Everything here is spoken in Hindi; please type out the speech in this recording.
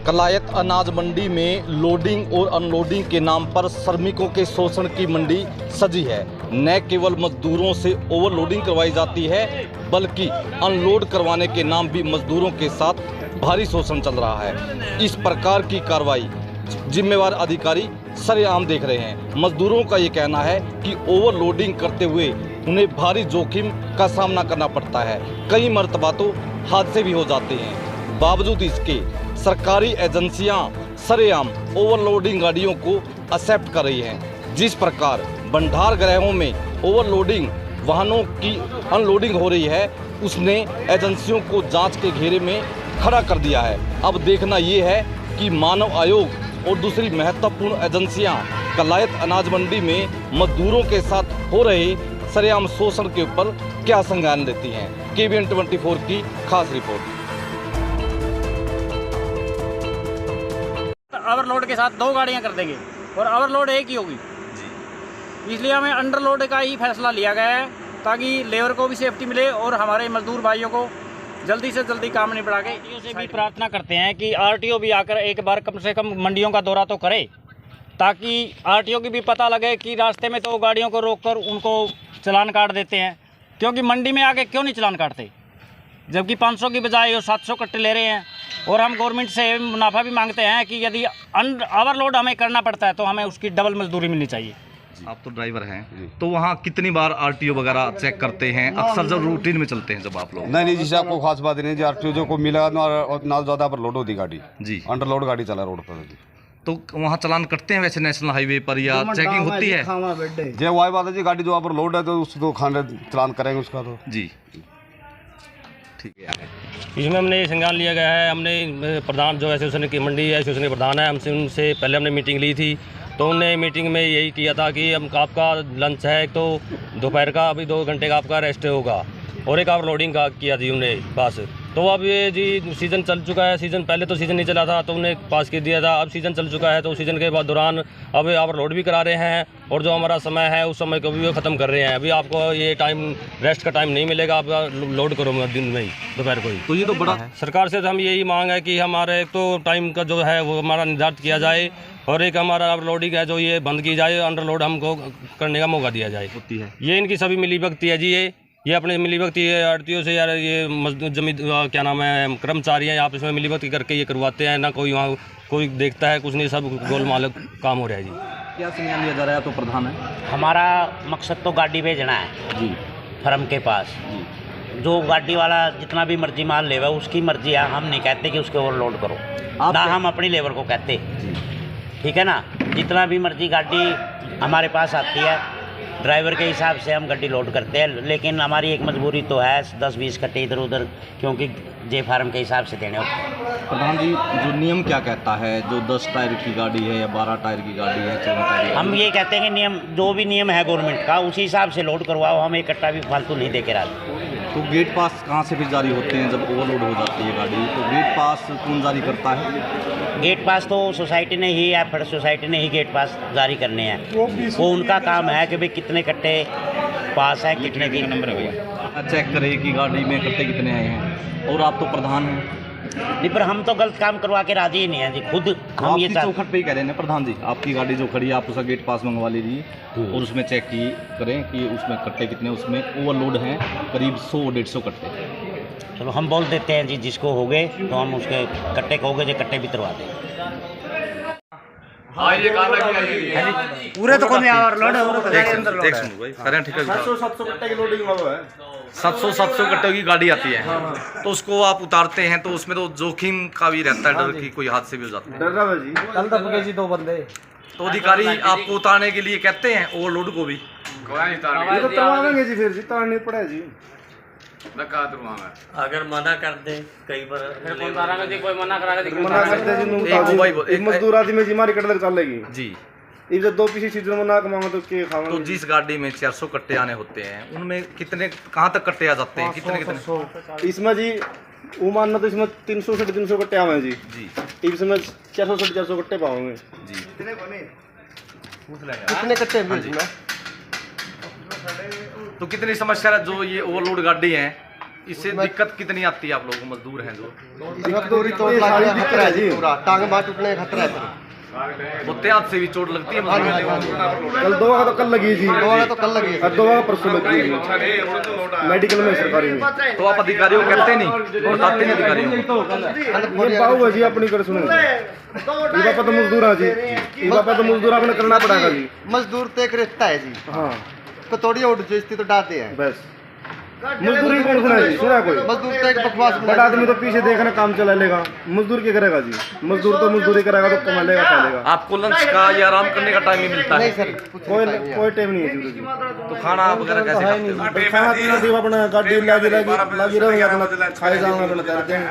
कलायत अनाज मंडी में लोडिंग और अनलोडिंग के नाम पर श्रमिकों के शोषण की मंडी सजी है। न केवल मजदूरों से ओवरलोडिंग करवाई जाती है, बल्कि अनलोड करवाने के नाम भी मजदूरों के साथ भारी शोषण चल रहा है। इस प्रकार की कार्रवाई जिम्मेवार अधिकारी सरेआम देख रहे हैं। मजदूरों का ये कहना है कि ओवरलोडिंग करते हुए उन्हें भारी जोखिम का सामना करना पड़ता है। कई मरतबा तो हादसे भी हो जाते हैं। बावजूद इसके सरकारी एजेंसियां सरेआम ओवरलोडिंग गाड़ियों को एक्सेप्ट कर रही हैं। जिस प्रकार भंडार गृहों में ओवरलोडिंग वाहनों की अनलोडिंग हो रही है, उसने एजेंसियों को जांच के घेरे में खड़ा कर दिया है। अब देखना ये है कि मानव आयोग और दूसरी महत्वपूर्ण एजेंसियां कलायत अनाज मंडी में मजदूरों के साथ हो रहे सरेआम शोषण के ऊपर क्या संज्ञान लेती हैं। KBN 24 की खास रिपोर्ट। ओवरलोड के साथ 2 गाड़ियां कर देंगे और ओवरलोड एक ही होगी, इसलिए हमें अंडरलोड का ही फैसला लिया गया है, ताकि लेबर को भी सेफ्टी मिले और हमारे मजदूर भाइयों को जल्दी से जल्दी काम निपटा के। आरटीओ से भी प्रार्थना करते हैं कि आरटीओ भी आकर एक बार कम से कम मंडियों का दौरा तो करे, ताकि आरटीओ की भी पता लगे कि रास्ते में तो गाड़ियों को रोककर उनको चालान काट देते हैं। क्योंकि मंडी में आके क्यों नहीं चालान काटते, जबकि 500 की बजाय वो 700 कट्टे ले रहे हैं। और हम गवर्नमेंट से मुनाफा भी मांगते हैं कि यदि ओवरलोड हमें करना पड़ता है तो हमें उसकी डबल मजदूरी मिलनी चाहिए। आप तो ड्राइवर हैं, तो वहाँ कितनी बार आरटीओ वगैरह चेक करते हैं? अक्सर जब रूटीन में चलते हैं जब आप लोग? नहीं जी, आपको खास बात नहीं जी। आरटीओ जो को मिला ना ज़्यादा पर लोड होती गाड़ी जी, अंडरलोड गाड़ी चला रोड पर जी। तो वहाँ चालान करते हैं वैसे नेशनल हाईवे पर, या चेकिंग होती है? जो वाई बात है जी, गाड़ी जो आप लोड है तो उसको खाने चालान करेंगे उसका तो जी। ठीक है। इसमें हमने ये संज्ञान लिया गया है। हमने प्रधान जो एसोसिएशन की मंडी एसोसिएशन के प्रधान है, हमसे उनसे पहले हमने मीटिंग ली थी, तो उन्होंने मीटिंग में यही किया था कि हम आपका लंच है तो दोपहर का अभी 2 घंटे का आपका रेस्ट होगा, और एक आप लोडिंग का किया थी उन्होंने बस। तो अब ये जी सीज़न चल चुका है, सीज़न पहले तो सीज़न नहीं चला था तो उन्हें पास कर दिया था, अब सीज़न चल चुका है तो सीज़न के बाद दौरान अब ओवरलोड भी करा रहे हैं, और जो हमारा समय है उस समय को भी वो ख़त्म कर रहे हैं। अभी आपको ये टाइम रेस्ट का टाइम नहीं मिलेगा, आप लोड करो दिन में ही, दोपहर को ही। तो ये तो बड़ा है। सरकार से तो हम यही मांग है कि हमारे एक तो टाइम का जो है वो हमारा निर्धारित किया जाए, और एक हमारा ओवरलोडिंग है जो ये बंद की जाए, अंडरलोड हमको करने का मौका दिया जाए। होती है ये इनकी सभी मिलीभगती है जी। ये अपने मिलीभगती आरटीओ से यार ये जमीन क्या नाम है कर्मचारी हैं, आप इसमें मिलीभगती करके ये करवाते हैं ना, कोई वहाँ कोई देखता है कुछ नहीं, सब गोलमाल काम हो रहा है जी। क्या संज्ञान लिया जा रहा है? तो प्रधान है, हमारा मकसद तो गाड़ी भेजना है जी फर्म के पास जी। जो गाड़ी वाला जितना भी मर्जी माल लेवा उसकी मर्जी है, हम नहीं कहते कि उसके ओवरलोड करो ना, हम अपनी लेबर को कहते, ठीक है ना। जितना भी मर्जी गाड़ी हमारे पास आती है, ड्राइवर के हिसाब से हम गाड़ी लोड करते हैं, लेकिन हमारी एक मजबूरी तो है 10-20 कट्टे इधर उधर, क्योंकि जे फार्म के हिसाब से देने होते हैं। प्रधान जी, जो नियम क्या कहता है, जो 10 टायर की गाड़ी है या 12 टायर की गाड़ी है, 14 टायर की, हम ये कहते हैं कि नियम जो भी नियम है गवर्नमेंट का उसी हिसाब से लोड करवाओ, हम एक कट्टा भी फालतू नहीं दे के राजी। तो गेट पास कहाँ से फिर जारी होते हैं जब ओवरलोड हो जाती है गाड़ी? तो गेट पास कौन जारी करता है? गेट पास तो सोसाइटी ने ही, या फिर सोसाइटी ने ही गेट पास जारी करने हैं। वो उनका काम है कि भाई कितने कट्टे पास है, कितने की नंबर है, चेक करें कि गाड़ी में कट्टे कितने आए हैं। और आप तो प्रधान हैं नहीं, पर हम तो गलत काम करवा के राजी ही नहीं है जी। खुद हम ये चौखट पे ही कह रहे हैं प्रधान जी, आपकी गाड़ी जो खड़ी है आप उसका गेट पास मंगवा लीजिए और उसमें चेक करें कि उसमें कट्टे कितने, उसमें ओवरलोड हैं करीब 100-150 कट्टे। चलो हम बोल देते हैं जी, जिसको हो गए तो हम उसके कट्टे को हो गए जो कट्टे भी करवा दें। पूरे तो कौन ओवरलोड है, 700 कट्टे की गाड़ी आती है, तो उसको आप उतारते हैं तो उसमें तो जोखिम का भी रहता है, डर की कोई हादसे भी हो जाते हैं। कल तक गए जी 2 बंदे, तो अधिकारी आपको उतारने के लिए कहते हैं ओवरलोड को भी? ये तो करवाएंगे जी, फिर जी तारनी पड़े जी। अगर मना कर दे कई बार कोई मना करा मना करते जी, एक मजदूर आदमी जी हमारी कट तक चलेगी जी। ये 2 पीछे चीजों में ना कमाओगे तो क्या खाओगे? तो जिस गाड़ी में 400 कट्टे आने होते हैं उनमें कितने कहाँ तक कट्टे आ जाते हैं? कितने? इसमें जी वो मानना तो इसमें 300-350 कट्टे आवे जी जी। इसमें 400 कट्टे पाओगे जी। कितने कट्टे तो कितनी समस्या है जो ये ओवरलोड गाड़ी है इससे दिक्कत कितनी आती है आप लोगों को, मजदूर हैं जो? मजदूरी चोट लगने का खतरा है जी, पूरा टांग बांह टूटने का खतरा है सर। बोते हाथ से भी चोट लगती है मजदूर? कल दो तो कल लगी जी, दो तो कल लगी है और 2 परसों लगी जी मेडिकल में सरकारी में। तो आप अधिकारियों को कहते नहीं, बताते नहीं अधिकारियों को? ये पाऊंगा जी अपनी कर सुनो, ये बापा तो मजदूर है जी, ये बापा तो मजदूर आपने करना पड़ेगा जी। मजदूर तो एक रिश्ता है जी, हाँ कतौड़ी उठ जो तो डालते हैं। बस मजदूरी कौन सुना जी, सुना कोई? मजदूर तो एक बकवास बड़ा आदमी तो पीछे देखना काम चला लेगा, मजदूर क्या करेगा जी? मजदूर तो मजदूरी करेगा तो कमा लेगा, खा लेगा। आपको लंच का या आराम करने का टाइम ही मिलता नहीं है? सर, कोई टाइम नहीं है जी। तो खाना वगैरह कैसे खाते हो? खाना पीना अपना गाड़ी लगी रहोगे, अपना खाए जाऊंगा, अपना करते हैं।